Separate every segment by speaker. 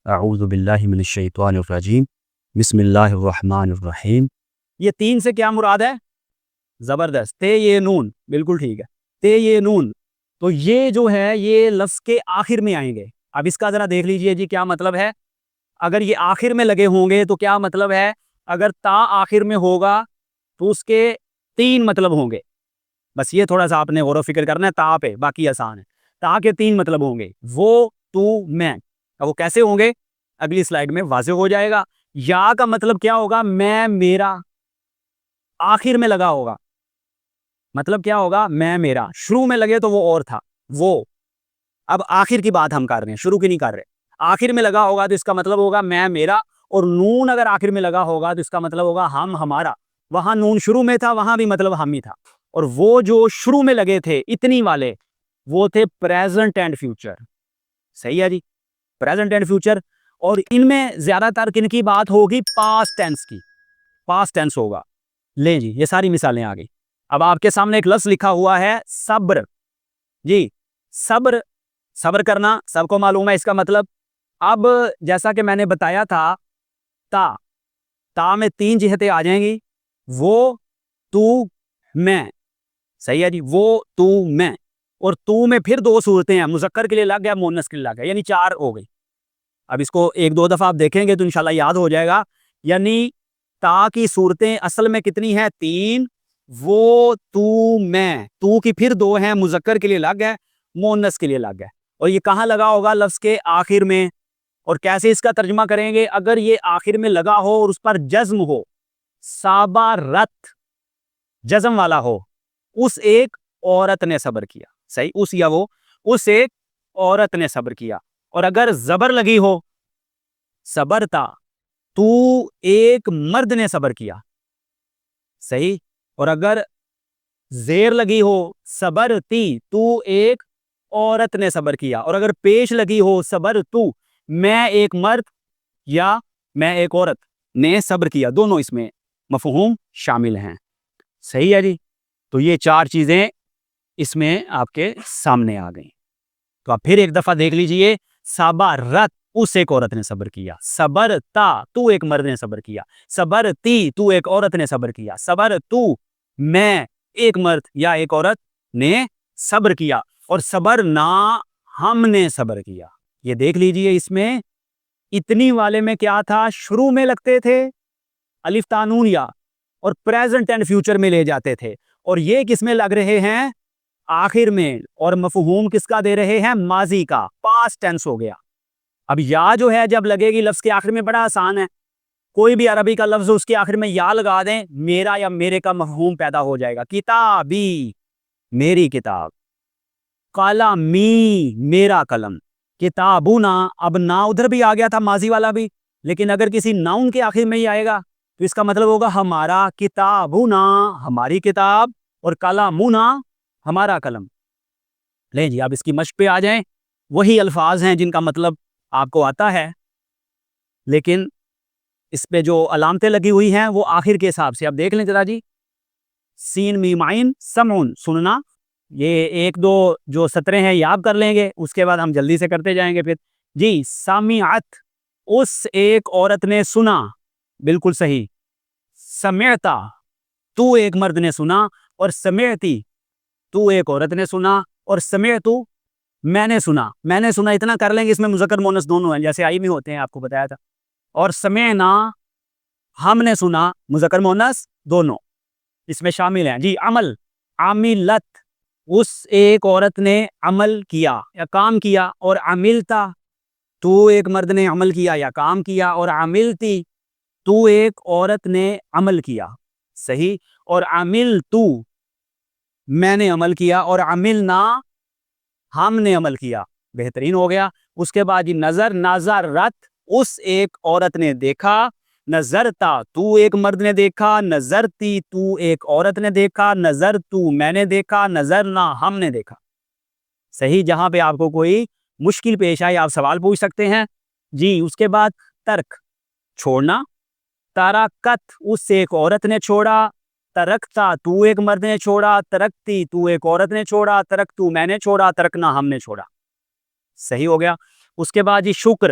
Speaker 1: اعوذ باللہ من الشیطان الرجیم بسم اللہ الرحمن الرحیم۔ یہ تین سے کیا مراد ہے؟ زبردست، تے یہ نون، بالکل ٹھیک ہے، تے یہ نون۔ تو یہ جو ہے یہ لفظ کے آخر میں آئیں گے۔ اب اس کا ذرا دیکھ لیجئے جی کیا مطلب ہے۔ اگر یہ آخر میں لگے ہوں گے تو کیا مطلب ہے؟ اگر تا آخر میں ہوگا تو اس کے تین مطلب ہوں گے۔ بس یہ تھوڑا سا آپ نے غور و فکر کرنا ہے تا پہ، باقی آسان ہے۔ تا کے تین مطلب ہوں گے، وہ، تو، میں۔ اب وہ کیسے ہوں گے اگلی سلائیڈ میں واضح ہو جائے گا۔ یا کا مطلب کیا ہوگا؟ میں، میرا، آخر میں لگا ہوگا مطلب کیا ہوگا؟ میں، میرا۔ شروع میں لگے تو وہ اور تھا، وہ۔ اب آخر کی بات ہم کر رہے ہیں، شروع کی نہیں کر رہے۔ آخر میں لگا ہوگا تو اس کا مطلب ہوگا میں، میرا، اور نون اگر آخر میں لگا ہوگا تو اس کا مطلب ہوگا ہم، ہمارا۔ وہاں نون شروع میں تھا، وہاں بھی مطلب ہم ہی تھا۔ اور وہ جو شروع میں لگے تھے اتنی والے، وہ تھے پریزنٹ اینڈ فیوچر۔ صحیح ہے جی، پریزنٹ اینڈ فیوچر۔ اور ان میں زیادہ تر کن کی بات ہوگی؟ پاسٹ ٹینس کی، پاسٹ ٹینس ہوگا۔ لیں جی یہ ساری مثالیں آ گئی۔ اب آپ کے سامنے ایک لفظ لکھا ہوا ہے صبر۔ جی صبر، صبر کرنا سب کو معلوم ہے اس کا مطلب۔ اب جیسا کہ میں نے بتایا تھا، تا میں تین جہتیں آ جائیں گی، وہ، تو، میں۔ صحیح ہے جی، وہ، تو، میں۔ اور تو میں پھر دو صورتیں ہیں، مذکر کے لیے الگ ہے، مؤنث کے لیے الگ ہے، یعنی چار ہو گئی۔ اب اس کو ایک دو دفعہ آپ دیکھیں گے تو انشاءاللہ یاد ہو جائے گا۔ یعنی تا کی صورتیں اصل میں کتنی ہیں؟ تین، وہ، تو، میں۔ تو کی پھر دو ہیں، مذکر کے لیے الگ ہے، مؤنث کے لیے الگ ہے۔ اور یہ کہاں لگا ہوگا؟ لفظ کے آخر میں۔ اور کیسے اس کا ترجمہ کریں گے؟ اگر یہ آخر میں لگا ہو اور اس پر جزم ہو، صابرت، جزم والا ہو، اس ایک عورت نے صبر کیا۔ صحیح، اس یا وہ، اس ایک عورت نے صبر کیا۔ اور اگر زبر لگی ہو، صبرتا، تو ایک مرد نے صبر کیا۔ صحیح۔ اور اگر زیر لگی ہو، صبرتی، تو ایک عورت نے صبر کیا۔ اور اگر پیش لگی ہو، صبر تو، میں ایک مرد یا میں ایک عورت نے صبر کیا، دونوں اس میں مفہوم شامل ہیں۔ صحیح ہے جی، تو یہ چار چیزیں اس میں آپ کے سامنے آ گئیں۔ تو آپ پھر ایک دفعہ دیکھ لیجئے، صبرت، اس ایک عورت نے صبر کیا۔ صبرتا، تو ایک مرد نے صبر کیا۔ صبرتی، تو ایک عورت نے صبر کیا۔ صبر تو، میں ایک مرد یا ایک عورت نے صبر کیا۔ اور صبر نہ، ہم نے صبر کیا۔ یہ دیکھ لیجئے اس میں اتنی والے میں کیا تھا؟ شروع میں لگتے تھے الف تا نون یا، اور پریزنٹ اینڈ فیوچر میں لے جاتے تھے۔ اور یہ کس میں لگ رہے ہیں؟ آخر میں۔ اور مفہوم کس کا دے رہے ہیں؟ ماضی کا، پاسٹ ٹینس ہو گیا۔ اب یا جو ہے جب لگے گی لفظ کے آخر میں، بڑا آسان ہے، کوئی بھی عربی کا لفظ اس کے آخر میں یا لگا دیں، میرا یا میرے کا مفہوم پیدا ہو جائے گا۔ کتابی، میری کتاب۔ قلمی، میرا قلم۔ کتابنا، اب نا ادھر بھی آ گیا تھا، ماضی والا بھی، لیکن اگر کسی ناؤن کے آخر میں ہی آئے گا تو اس کا مطلب ہوگا ہمارا۔ کتابنا، ہماری کتاب، اور قلمنا، ہمارا قلم۔ لیں جی اب اس کی مشق پہ آ جائیں۔ وہی الفاظ ہیں جن کا مطلب آپ کو آتا ہے، لیکن اس پہ جو علامتیں لگی ہوئی ہیں وہ آخر کے حساب سے۔ اب دیکھ لیں ذرا جی، سین میم عین، سمعون، سننا۔ یہ ایک دو جو سطریں ہیں یاد کر لیں گے، اس کے بعد ہم جلدی سے کرتے جائیں گے پھر۔ جی سمعت، اس ایک عورت نے سنا، بالکل صحیح۔ سمعتا، تو ایک مرد نے سنا، اور سمعتی، تو ایک عورت نے سنا، اور سمعتو، میں نے سنا۔ میں نے سنا اتنا کر لیں گے، اس میں مذکر مؤنث دونوں ہیں، جیسے آئی میں ہوتے ہیں، آپ کو بتایا تھا۔ اور سمعنا، ہم نے سنا، مذکر مؤنث دونوں اس میں شامل ہیں۔ جی عمل، عملت، اس ایک عورت نے عمل کیا یا کام کیا۔ اور عملتا، تو ایک مرد نے عمل کیا یا کام کیا۔ اور عملتی، تو ایک عورت نے عمل کیا۔ صحیح۔ اور عملتو، میں نے عمل کیا۔ اور عملنا، ہم نے عمل کیا۔ بہترین ہو گیا۔ اس کے بعد نظر، نظرت، اس ایک عورت نے دیکھا۔ نظرتا، تو ایک مرد نے دیکھا۔ نظرتی، تو ایک عورت نے دیکھا۔ نظرتو، میں نے دیکھا۔ نظرنا، ہم نے دیکھا۔ صحیح۔ جہاں پہ آپ کو کوئی مشکل پیش آئے آپ سوال پوچھ سکتے ہیں۔ جی اس کے بعد ترک، چھوڑنا۔ ترکت، اس سے ایک عورت نے چھوڑا۔ ترکتا، تو ایک مرد نے چھوڑا۔ ترکتی، تو ایک عورت نے چھوڑا۔ ترکتو، میں نے چھوڑا۔ ترکنا، ہم نے چھوڑا۔ صحیح ہو گیا۔ اس کے بعد جی شکر،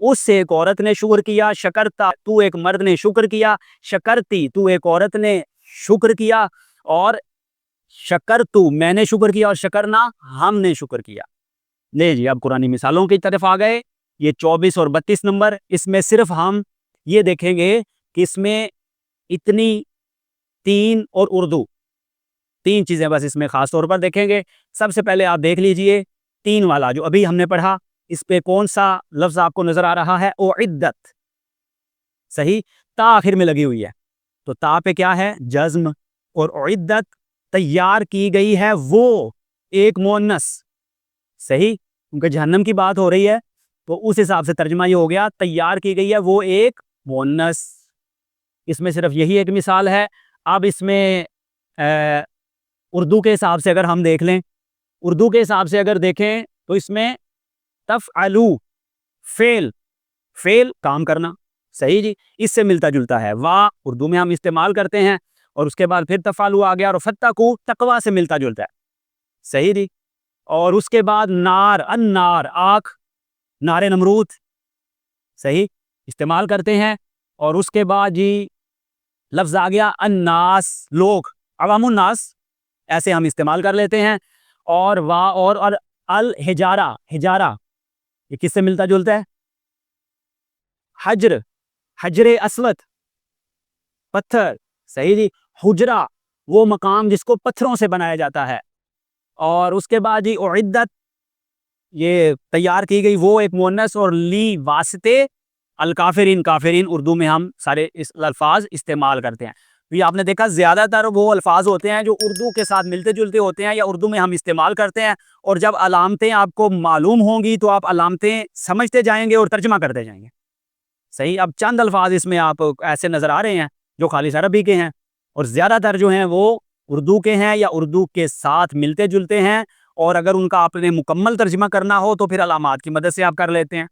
Speaker 1: اس سے ایک عورت نے شکر کیا, شکرتا تو ایک مرد نے شکر کیا, شکرتی تو ایک عورت نے شکر کیا, اور شکرتو میں نے شکر کیا, اور شکرنا ہم نے شکر کیا. لے جی اب قرآنی مثالوں کی طرف آ گئے. یہ 24 اور 32 نمبر, اس میں صرف ہم یہ دیکھیں گے کہ اس میں اتنی 3 اور اردو 3 چیزیں بس اس میں خاص طور پر دیکھیں گے. سب سے پہلے آپ دیکھ لیجئے 3 والا جو ابھی ہم نے پڑھا, اس پہ کون سا لفظ آپ کو نظر آ رہا ہے؟ اعدت. صحیح, تا آخر میں لگی ہوئی ہے, تو تا پہ کیا ہے؟ جزم. اور اعدت تیار کی گئی ہے وہ ایک مؤنث. صحیح, کیونکہ جہنم کی بات ہو رہی ہے تو اس حساب سے ترجمہ یہ ہو گیا تیار کی گئی ہے وہ ایک مؤنث. اس میں صرف یہی ایک مثال ہے. اب اس میں اردو کے حساب سے اگر ہم دیکھ لیں, اردو کے حساب سے اگر دیکھیں تو اس میں تفعلو فعل کام کرنا. صحیح جی, اس سے ملتا جلتا ہے. وا اردو میں ہم استعمال کرتے ہیں, اور اس کے بعد پھر تفعلو آ گیا, اور فتقو تقوی سے ملتا جلتا ہے. صحیح جی, اور اس کے بعد نار, النار آگ, نار نمرود. صحیح, استعمال کرتے ہیں. اور اس کے بعد جی لفظ آ گیا الناس, لوگ, عوام الناس, ایسے ہم استعمال کر لیتے ہیں. اور وا اور الحجارہ, حجارہ یہ کس سے ملتا جلتا ہے؟ حجر, حجر اسود, پتھر. صحیح جی, حجرہ وہ مقام جس کو پتھروں سے بنایا جاتا ہے. اور اس کے بعد جی اعدت یہ تیار کی گئی وہ ایک مؤنث, اور لی واسطے الکافرین, کافرین اردو میں ہم سارے اس الفاظ استعمال کرتے ہیں. یہ آپ نے دیکھا زیادہ تر وہ الفاظ ہوتے ہیں جو اردو کے ساتھ ملتے جلتے ہوتے ہیں یا اردو میں ہم استعمال کرتے ہیں, اور جب علامتیں آپ کو معلوم ہوں گی تو آپ علامتیں سمجھتے جائیں گے اور ترجمہ کرتے جائیں گے. صحیح, اب چند الفاظ اس میں آپ ایسے نظر آ رہے ہیں جو خالص عربی کے ہیں, اور زیادہ تر جو ہیں وہ اردو کے ہیں یا اردو کے ساتھ ملتے جلتے ہیں, اور اگر ان کا آپ نے مکمل ترجمہ کرنا ہو تو پھر علامات کی مدد سے آپ کر لیتے ہیں.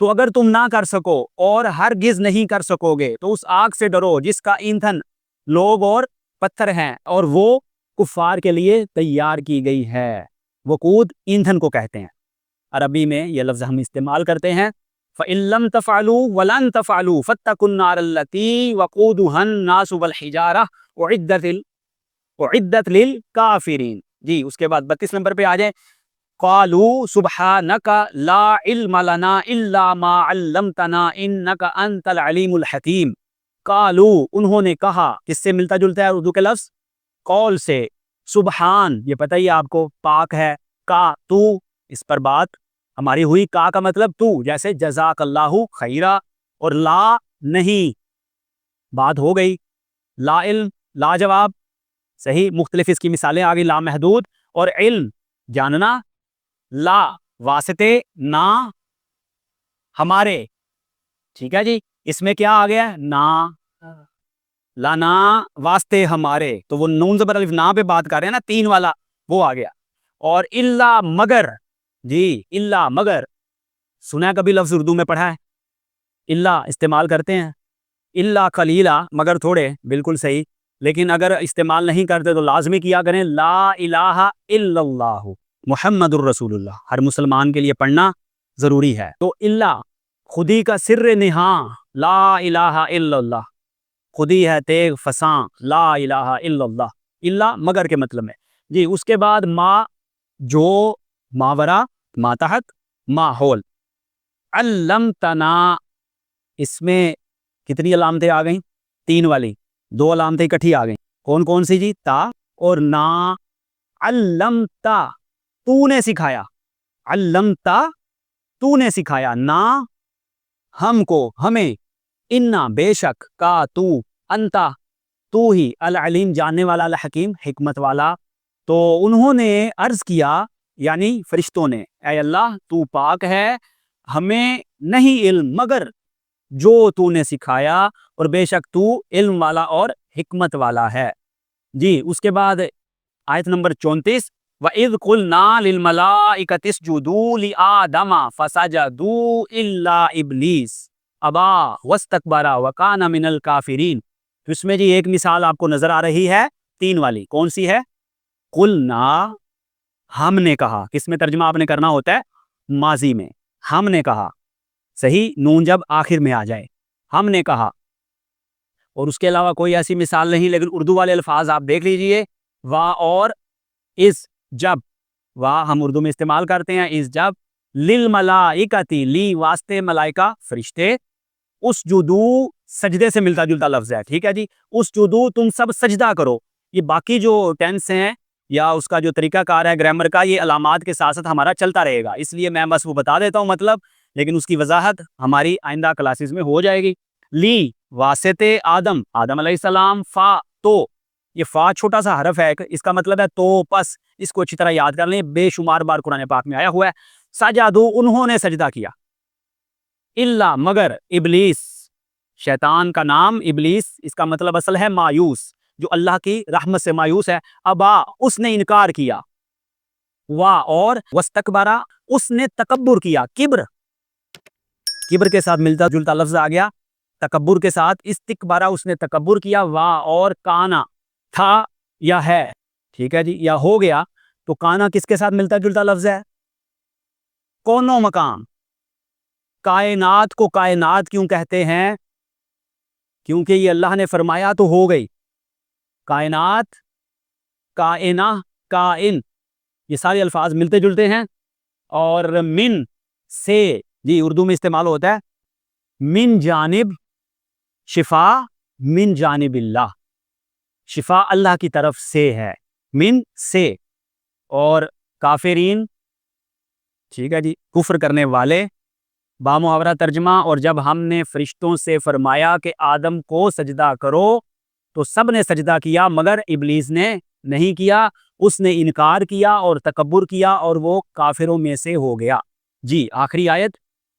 Speaker 1: تو اگر تم نہ کر سکو اور ہرگز نہیں کر سکو گے تو اس آگ سے ڈرو جس کا ایندھن لوگ اور پتھر ہیں, اور وہ کفار کے لیے تیار کی گئی ہے. وقود ایندھن کو کہتے ہیں, عربی میں یہ لفظ ہم استعمال کرتے ہیں. فَإِن لَّمْ تَفْعَلُوا وَلَن تَفْعَلُوا فَاتَّقُوا النَّارَ الَّتِي وَقُودُهَا النَّاسُ وَالْحِجَارَةُ اعدت للکافرین. جی اس کے بعد 32 نمبر پہ آ جائیں. قالوا سبحانک لا علم لنا الا ما علمتنا انک انت العلیم الحکیم. قالوا انہوں نے کہا, کس سے ملتا جلتا ہے اردو کے لفظ؟ قول سے. سبحان یہ پتہ ہی آپ کو پاک ہے, کا تو اس پر بات ہماری ہوئی, کا کا مطلب تو, جیسے جزاک اللہ خیرہ, اور لا نہیں بات ہو گئی. لا علم لا جواب. صحیح, مختلف اس کی مثالیں آ گئی, لا محدود, اور علم جاننا, لا واسطے نا ہمارے. ٹھیک ہے جی, اس میں کیا آ گیا؟ نا, لانا واسطے ہمارے, تو وہ نون زبر الف نا پہ بات کر رہے ہیں نا, 3 والا وہ آ گیا. اور الا مگر, جی الا مگر سنا ہے کبھی لفظ اردو میں پڑھا ہے؟ الا استعمال کرتے ہیں, الا قلیلا مگر تھوڑے, بالکل صحیح. لیکن اگر استعمال نہیں کرتے تو لازمی کیا کریں لا الہ الا اللہ محمد الرسول اللہ, ہر مسلمان کے لیے پڑھنا ضروری ہے. تو اللہ خودی کا سر نہاں, لا الہ الا اللہ, خودی ہے تیغ فساں, لا الہ الا اللہ, اللہ مگر کے مطلب میں. جی اس کے بعد ما جو, ماورا ماتحت, ماحول. علمتنا اس میں کتنی علامتیں آ گئیں؟ 3 والی, 2 علامتیں اکٹھی آ گئیں. کون کون سی جی؟ تا اور نا. علمتا تو نے سکھایا, علمتا تو نے سکھایا, نا ہم کو ہمیں, انا بے شک, کا تو, انتا تو ہی, العلیم جاننے والا, الحکیم حکمت والا. تو انہوں نے عرض کیا, یعنی فرشتوں نے, اے اللہ تو پاک ہے, ہمیں نہیں علم مگر جو تو نے سکھایا, اور بے شک تو علم والا اور حکمت والا ہے. جی اس کے بعد آیت نمبر 34, وَإِذْ قُلْنَا لِلْمَلَائِكَةِ اسْجُدُوا لِآدَمَ فَسَجَدُوا إِلَّا إِبْلِيسَ أَبَىٰ وَاسْتَكْبَرَ وَكَانَ مِنَ الْكَافِرِينَ. تو اس میں جی ایک مثال آپ کو نظر آ رہی ہے 3 والی, کون سی ہے؟ قُلْنَا ہم نے کہا, کس میں ترجمہ آپ نے کرنا ہوتا ہے؟ ماضی میں. ہم نے کہا، صحیح، نون جب آخر میں آ جائے، ہم نے کہا. اور اس کے علاوہ کوئی ایسی مثال نہیں، لیکن اردو والے الفاظ آپ دیکھ لیجئے، وا اور اس جب. وا ہم اردو میں استعمال کرتے ہیں اس جب. للملائکتی، لی واسطے، ملائکہ فرشتے، اسجدو سجدے سے ملتا جلتا لفظ ہے، ٹھیک ہے جی. اسجدو تم سب سجدہ کرو. یہ باقی جو ٹینس ہیں یا اس کا جو طریقہ کار ہے گرامر کا، یہ علامات کے ساتھ ساتھ ہمارا چلتا رہے گا، اس لیے میں بس وہ بتا دیتا ہوں مطلب، لیکن اس کی وضاحت ہماری آئندہ کلاسز میں ہو جائے گی. لی واسطے آدم، آدم علیہ السلام، فا تو، یہ فا چھوٹا سا حرف ہے، اس کا مطلب ہے تو پس، اس کو اچھی طرح یاد کر لیں، بے شمار بار قرآن پاک میں آیا ہوا ہے. سجدو انہوں نے سجدہ کیا. الا مگر، ابلیس شیطان کا نام ابلیس، اس کا مطلب اصل ہے مایوس، جو اللہ کی رحمت سے مایوس ہے. ابا اس نے انکار کیا. وا اور واستکبرا اس نے تکبر کیا. کبر، کبر کے ساتھ ملتا جلتا لفظ آ گیا تکبر کے ساتھ. استکبارا اس نے تکبر کیا. وا اور کانا تھا یا ہے، ٹھیک ہے جی، یا ہو گیا. تو کانا کس کے ساتھ ملتا جلتا لفظ ہے؟ کونو مقام. کائنات کو کائنات کیوں کہتے ہیں؟ کیونکہ یہ اللہ نے فرمایا تو ہو گئی. کائنات، کائنہ، کائن، یہ سارے الفاظ ملتے جلتے ہیں. اور من سے، جی اردو میں استعمال ہوتا ہے. من جانب، شفا، من جانب اللہ، شفا اللہ کی طرف سے ہے، من سے. اور کافرین، ٹھیک ہے جی، کفر کرنے والے، بامحاورہ ترجمہ. اور جب ہم نے فرشتوں سے فرمایا کہ آدم کو سجدہ کرو تو سب نے سجدہ کیا مگر ابلیس نے نہیں کیا. اس نے انکار کیا اور تکبر کیا اور وہ کافروں میں سے ہو گیا. جی آخری آیت،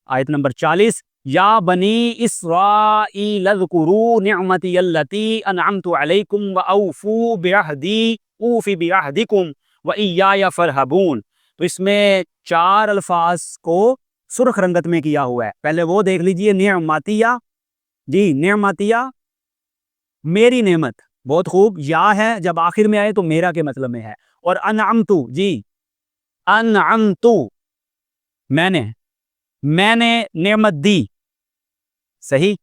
Speaker 1: آیت نمبر 40. یا بنی اسرائیل اذکروا نعمتی التی انعمت علیکم واوفوا بعہدی اوفی بعہدکم وایای فرہبون. تو اس میں 4 الفاظ کو سرخ رنگت میں کیا ہوا ہے. پہلے وہ دیکھ لیجئے، نعمتیہ، جی نعمتیہ میری نعمت، بہت خوب. یا ہے جب آخر میں آئے تو میرا کے مطلب میں ہے. اور انعمتو، جی انعمتو میں نے نعمت دی، صحیح.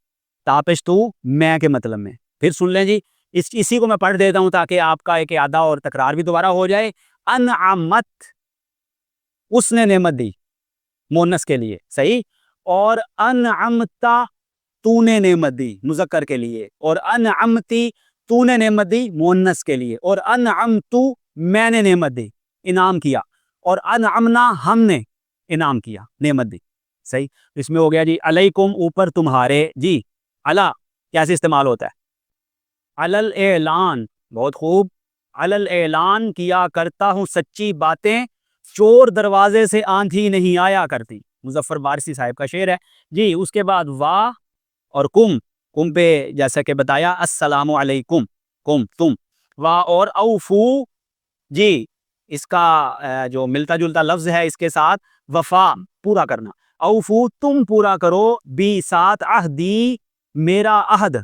Speaker 1: تاپش تو میں کے مطلب میں. پھر سن لیں جی، اسی کو میں پڑھ دیتا ہوں تاکہ آپ کا ایک اعادہ اور تکرار بھی دوبارہ ہو جائے. انعمت اس نے نعمت دی، مونس کے لیے، صحیح. اور انعمتا تو نے نعمت دی، مذکر کے لیے. اور انعمتی تو نے نعمت دی، مونس کے لیے. اور انعمتو میں نے نعمت دی، انعام کیا. اور انعمنا ہم نے انعام کیا، نعمت دی، صحیح. اس میں ہو گیا جی علیکم اوپر تمہارے. جی علا کیسے استعمال ہوتا ہے؟ علل اعلان، بہت خوب. علل اعلان کیا کرتا ہوں سچی باتیں، چور دروازے سے آندھی نہیں آیا کرتی. مظفر بارسی صاحب کا شعر ہے. جی اس کے بعد وا اور کم پہ جیسا کہ بتایا السلام علیکم، کم تم. وا اور اوفو، جی اس کا جو ملتا جلتا لفظ ہے اس کے ساتھ وفا، پورا کرنا. اوفو تم پورا کرو، بی ساتھ، عہدی میرا عہد.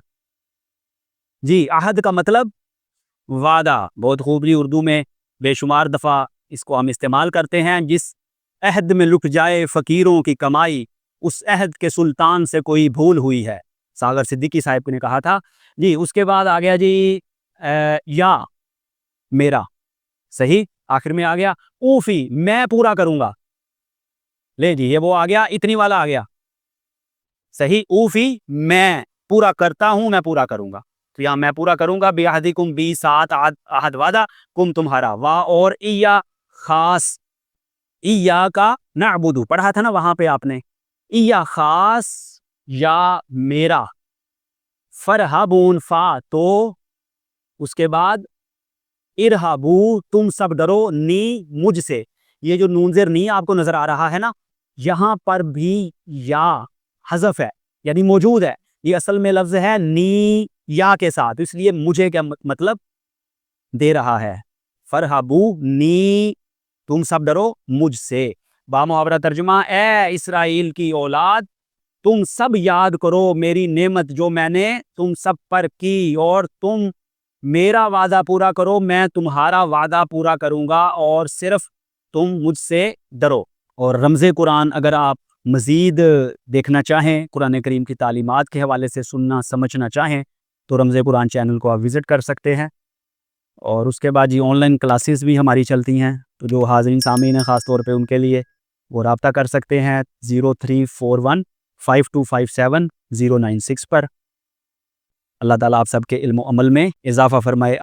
Speaker 1: جی عہد کا مطلب وعدہ، بہت خوب جی. اردو میں بے شمار دفعہ اس کو ہم استعمال کرتے ہیں. جس عہد میں لٹ جائے فقیروں کی کمائی، اس عہد کے سلطان سے کوئی بھول ہوئی ہے، ساغر صدیقی صاحب نے کہا تھا. جی اس کے بعد آ گیا جی یا میرا، صحیح، آخر میں آ گیا. اوفی میں پورا کروں گا، لے جی یہ وہ آ گیا، اتنی والا آ گیا، صحیح. اوفی میں پورا کرتا ہوں، میں پورا کروں گا. تو یہاں میں پورا کروں گا، بیعہدکم بی ساتھ، عہد وعدہ، کم تمہارا. وا اور ایا خاص، ایا کا نعبدو پڑھا تھا نا وہاں پہ آپ نے، ایا خاص یا میرا. فرہبون فا تو، اس کے بعد ارہبو تم سب ڈرو، نی مجھ سے. یہ جو نون زیر نی آپ کو نظر آ رہا ہے نا، یہاں پر بھی یا حذف ہے، یعنی موجود ہے. یہ اصل میں لفظ ہے نی یا کے ساتھ، اس لیے مجھے کیا مطلب دے رہا ہے. فرہبو نی تم سب ڈرو مجھ سے. بامحاورہ ترجمہ، اے اسرائیل کی اولاد تم سب یاد کرو میری نعمت جو میں نے تم سب پر کی، اور تم میرا وعدہ پورا کرو، میں تمہارا وعدہ پورا کروں گا، اور صرف تم مجھ سے ڈرو. اور رمز قرآن اگر آپ مزید دیکھنا چاہیں، قرآن کریم کی تعلیمات کے حوالے سے سننا سمجھنا چاہیں تو رمز قرآن چینل کو آپ وزٹ کر سکتے ہیں۔ اور اس کے بعد جی آن لائن کلاسز بھی ہماری چلتی ہیں، تو جو حاضرین سامعین ہیں خاص طور پہ ان کے لیے وہ رابطہ کر سکتے ہیں 03415257 096 پر۔ اللہ تعالیٰ آپ سب کے علم و عمل میں اضافہ فرمائے۔